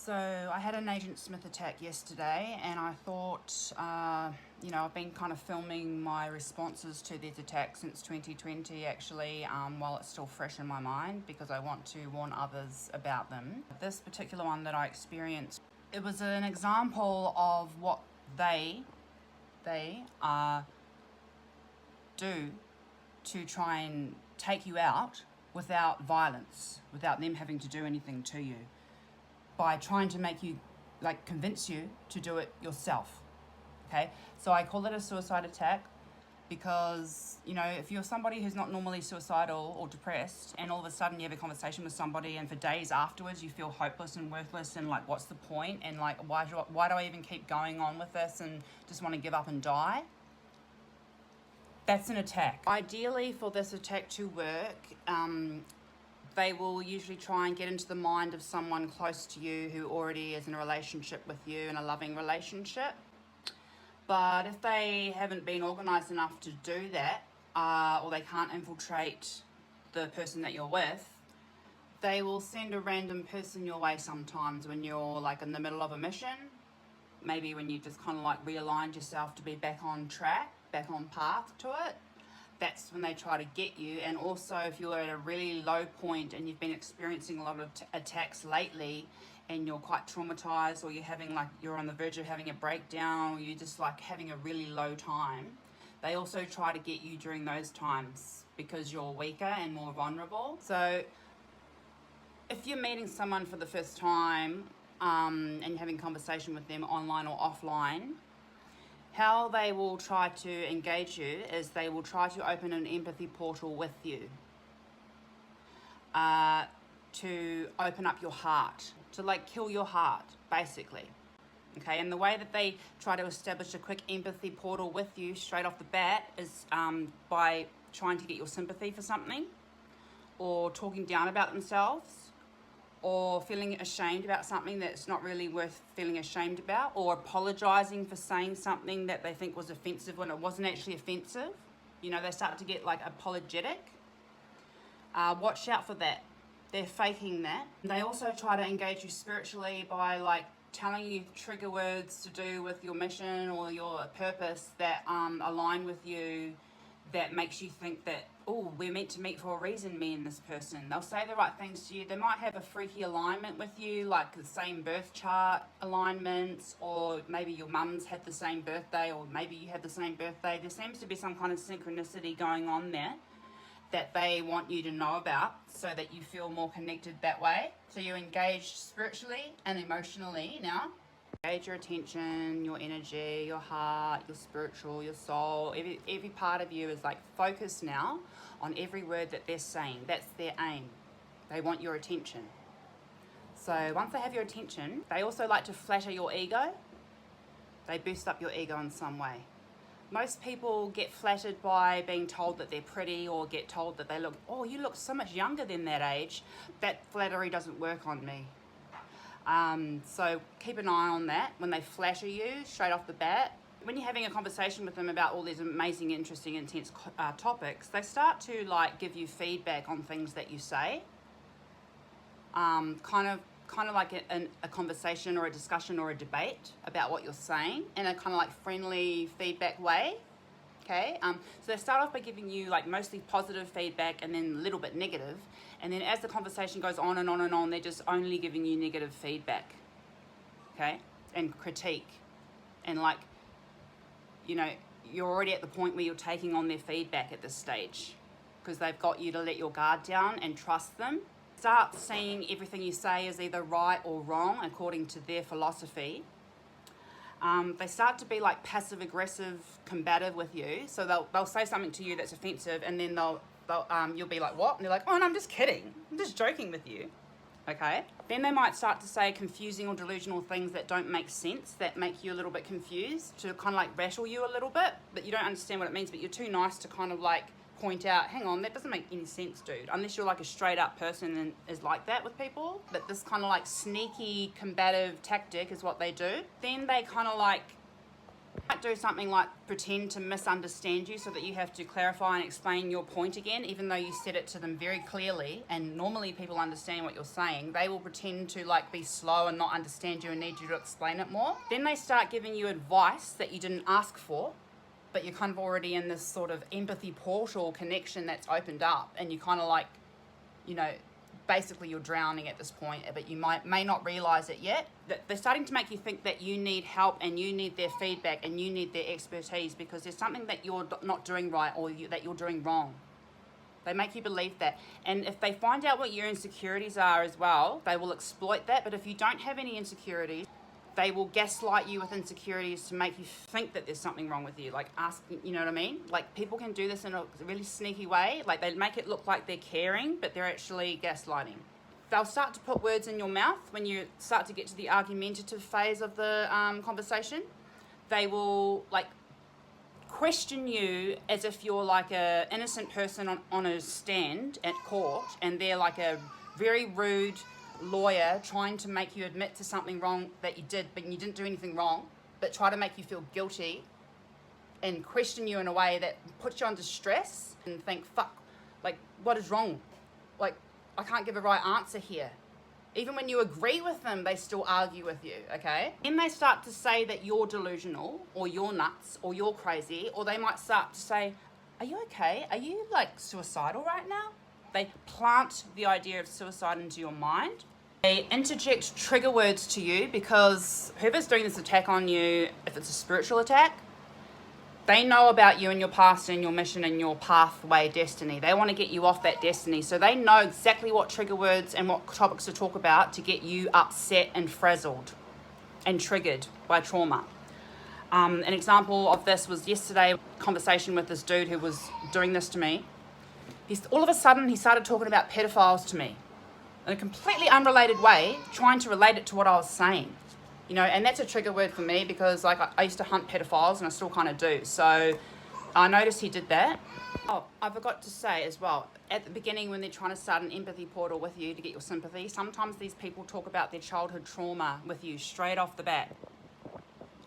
So I had an Agent Smith attack yesterday, and I thought, I've been kind of filming my responses to these attacks since 2020 actually, while it's still fresh in my mind, because I want to warn others about them. This particular one that I experienced, it was an example of what they do to try and take you out without violence, without them having to do anything to you, by trying to make you, convince you to do it yourself. Okay, so I call it a suicide attack because, if you're somebody who's not normally suicidal or depressed, and all of a sudden you have a conversation with somebody and for days afterwards you feel hopeless and worthless and what's the point, and why do I even keep going on with this and just want to give up and die? That's an attack. Ideally, for this attack to work, they will usually try and get into the mind of someone close to you who already is in a relationship with you, in a loving relationship. But if they haven't been organised enough to do that, or they can't infiltrate the person that you're with, they will send a random person your way sometimes when you're in the middle of a mission. Maybe when you just kind of realigned yourself to be back on track, back on path to it. That's when they try to get you. And also, if you're at a really low point and you've been experiencing a lot of attacks lately, and you're quite traumatized, or you're having you're on the verge of having a breakdown, or you're just having a really low time, they also try to get you during those times because you're weaker and more vulnerable. So if you're meeting someone for the first time, and you're having a conversation with them online or offline, how they will try to engage you is they will try to open an empathy portal with you, to open up your heart, to kill your heart, basically. Okay, and the way that they try to establish a quick empathy portal with you straight off the bat is by trying to get your sympathy for something, or talking down about themselves, or feeling ashamed about something that's not really worth feeling ashamed about, or apologising for saying something that they think was offensive when it wasn't actually offensive. They start to get apologetic. Watch out for that. They're faking that. They also try to engage you spiritually by telling you trigger words to do with your mission or your purpose that align with you, that makes you think that, oh, we're meant to meet for a reason, me and this person. They'll say the right things to you. They might have a freaky alignment with you, like the same birth chart alignments, or maybe your mum's had the same birthday, or maybe you had the same birthday. There seems to be some kind of synchronicity going on there that they want you to know about, so that you feel more connected that way. So you're engaged spiritually and emotionally now. Engage your attention, your energy, your heart, your spiritual, your soul. Every part of you is focused now on every word that they're saying. That's their aim. They want your attention. So once they have your attention, they also like to flatter your ego. They boost up your ego in some way. Most people get flattered by being told that they're pretty, or get told that you look so much younger than that age. That flattery doesn't work on me. So keep an eye on that when they flatter you straight off the bat. When you're having a conversation with them about all these amazing, interesting, intense topics, they start to give you feedback on things that you say. Kind of like a conversation or a discussion or a debate about what you're saying, in a kind of friendly feedback way. Okay, so they start off by giving you mostly positive feedback, and then a little bit negative, and then as the conversation goes on and on and on, they're just only giving you negative feedback, okay, and critique, and you're already at the point where you're taking on their feedback at this stage, because they've got you to let your guard down and trust them. Start seeing everything you say as either right or wrong according to their philosophy. They start to be passive aggressive, combative with you. So they'll say something to you that's offensive, and then you'll be like, what? And they're like, oh, no, I'm just kidding. I'm just joking with you. Okay. Then they might start to say confusing or delusional things that don't make sense, that make you a little bit confused, to kind of rattle you a little bit, but you don't understand what it means, but you're too nice to kind of point out, hang on, that doesn't make any sense, dude. Unless you're a straight up person and is like that with people. But this kind of sneaky combative tactic is what they do. Then they kind of Might do something like pretend to misunderstand you so that you have to clarify and explain your point again, even though you said it to them very clearly, and normally people understand what you're saying. They will pretend to like be slow and not understand you and need you to explain it more. Then they start giving you advice that you didn't ask for, but you're kind of already in this sort of empathy portal connection that's opened up, and you kind of like, you know, basically you're drowning at this point, but you may not realize it yet. That they're starting to make you think that you need help and you need their feedback and you need their expertise because there's something that you're not doing right or that you're doing wrong. They make you believe that. And if they find out what your insecurities are as well, they will exploit that. But if you don't have any insecurities, they will gaslight you with insecurities to make you think that there's something wrong with you. Like asking, you know what I mean? Like people can do this in a really sneaky way. Like they make it look like they're caring, but they're actually gaslighting. They'll start to put words in your mouth when you start to get to the argumentative phase of the conversation. They will like question you as if you're like a innocent person on a stand at court, and they're like a very rude lawyer trying to make you admit to something wrong that you did, but you didn't do anything wrong, but try to make you feel guilty and question you in a way that puts you under stress and think, fuck, like, what is wrong? Like, I can't give a right answer here. Even when you agree with them, they still argue with you, okay? Then they start to say that you're delusional, or you're nuts, or you're crazy, or they might start to say, are you okay? Are you, like, suicidal right now? They plant the idea of suicide into your mind. They interject trigger words to you because whoever's doing this attack on you, if it's a spiritual attack, they know about you and your past and your mission and your pathway destiny. They want to get you off that destiny. So they know exactly what trigger words and what topics to talk about to get you upset and frazzled and triggered by trauma. An example of this was yesterday, a conversation with this dude who was doing this to me. All of a sudden, he started talking about pedophiles to me in a completely unrelated way, trying to relate it to what I was saying. You know, and that's a trigger word for me because like I used to hunt pedophiles and I still kind of do. So I noticed he did that. Oh, I forgot to say as well, at the beginning when they're trying to start an empathy portal with you to get your sympathy, sometimes these people talk about their childhood trauma with you straight off the bat.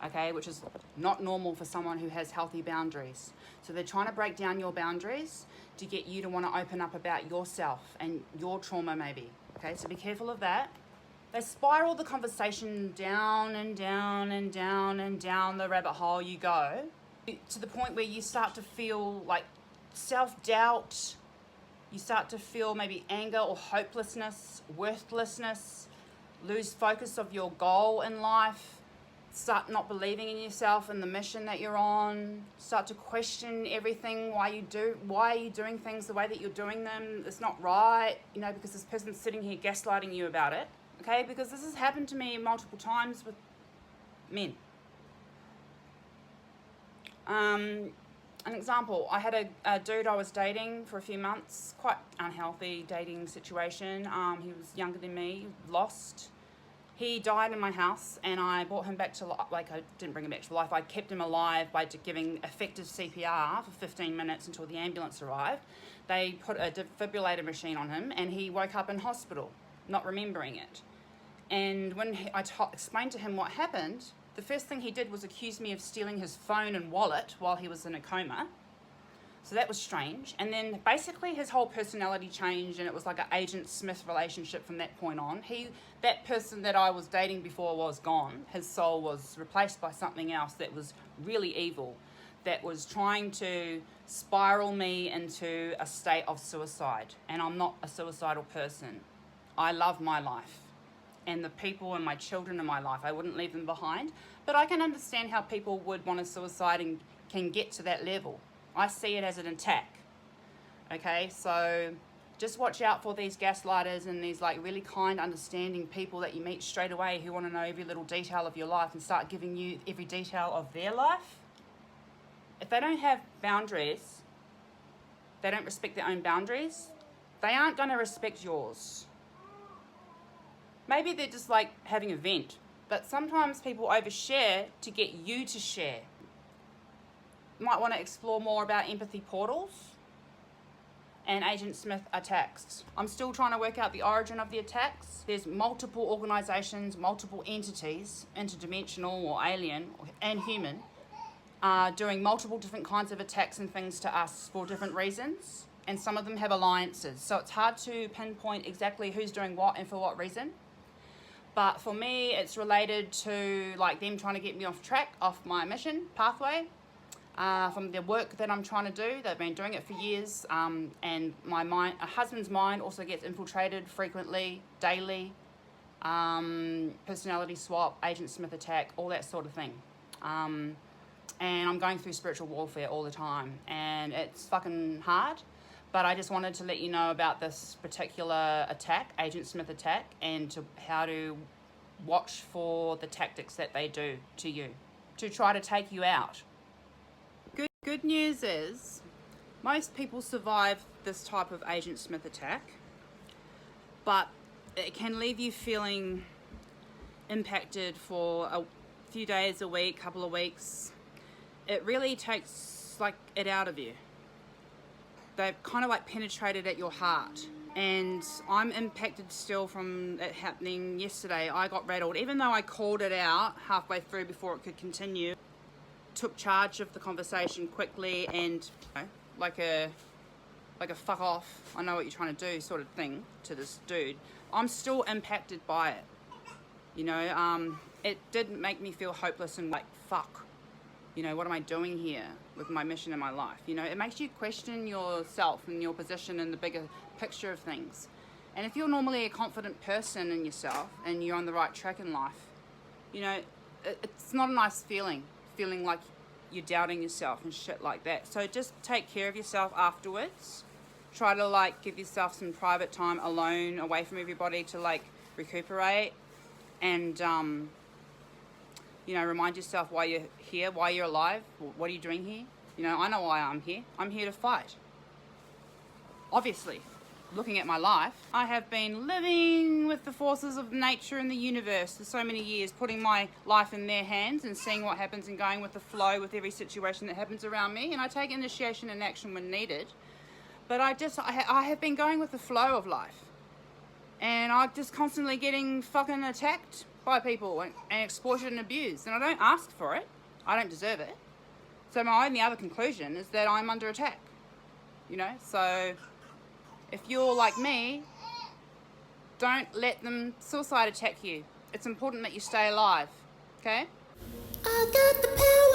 Okay, which is not normal for someone who has healthy boundaries. So they're trying to break down your boundaries to get you to want to open up about yourself and your trauma maybe. Okay, so be careful of that. They spiral the conversation down and down and down and down the rabbit hole you go, to the point where you start to feel like self-doubt. You start to feel maybe anger or hopelessness, worthlessness, lose focus of your goal in life, start not believing in yourself and the mission that you're on, start to question everything, why are you doing things the way that you're doing them? It's not right, you know, because this person's sitting here gaslighting you about it, okay? Because this has happened to me multiple times with men. An example, I had a dude I was dating for a few months, quite unhealthy dating situation. He was younger than me, lost. He died in my house and I brought him back to life. Like, I didn't bring him back to life. I kept him alive by giving effective CPR for 15 minutes until the ambulance arrived. They put a defibrillator machine on him and he woke up in hospital, not remembering it. And when I explained to him what happened, the first thing he did was accuse me of stealing his phone and wallet while he was in a coma. So that was strange. And then basically his whole personality changed and it was like an Agent Smith relationship from that point on. That person that I was dating before was gone. His soul was replaced by something else that was really evil, that was trying to spiral me into a state of suicide. And I'm not a suicidal person. I love my life and the people and my children in my life. I wouldn't leave them behind. But I can understand how people would want to suicide and can get to that level. I see it as an attack, okay? So just watch out for these gaslighters and these like really kind, understanding people that you meet straight away who want to know every little detail of your life and start giving you every detail of their life. If they don't have boundaries, they don't respect their own boundaries, they aren't going to respect yours. Maybe they're just like having a vent, but sometimes people overshare to get you to share. Might want to explore more about empathy portals and Agent Smith attacks. I'm still trying to work out the origin of the attacks. There's multiple organisations, multiple entities, interdimensional or alien and human, doing multiple different kinds of attacks and things to us for different reasons, and some of them have alliances, so it's hard to pinpoint exactly who's doing what and for what reason. But for me, it's related to like them trying to get me off track, off my mission pathway, from the work that I'm trying to do. They've been doing it for years, and my mind, a husband's mind also gets infiltrated frequently, daily. Personality swap, Agent Smith attack, all that sort of thing. And I'm going through spiritual warfare all the time, and it's fucking hard. But I just wanted to let you know about this particular attack, Agent Smith attack, and how to watch for the tactics that they do to you to try to take you out. Good news is most people survive this type of Agent Smith attack, but it can leave you feeling impacted for a few days, a week, couple of weeks. It really takes like it out of you. They've kind of like penetrated at your heart, and I'm impacted still from it happening yesterday. I got rattled, even though I called it out halfway through before it could continue. Took charge of the conversation quickly, and like a fuck off, I know what you're trying to do sort of thing to this dude. I'm still impacted by it. You know, it did make me feel hopeless and like, fuck, you know, what am I doing here with my mission in my life? You know, it makes you question yourself and your position in the bigger picture of things. And if you're normally a confident person in yourself and you're on the right track in life, you know, it's not a nice feeling like you're doubting yourself and shit like that. So just take care of yourself afterwards. Try to like give yourself some private time alone, away from everybody, to like recuperate, and you know, remind yourself why you're here, why you're alive, what are you doing here. You know, I know why I'm here. I'm here to fight. Obviously, looking at my life, I have been living with the forces of nature and the universe for so many years, putting my life in their hands and seeing what happens and going with the flow with every situation that happens around me. And I take initiation and action when needed. But I have been going with the flow of life. And I'm just constantly getting fucking attacked by people and exploited and abused. And I don't ask for it. I don't deserve it. So my only other conclusion is that I'm under attack. You know, so if you're like me, don't let them suicide attack you. It's important that you stay alive, okay? I got the power.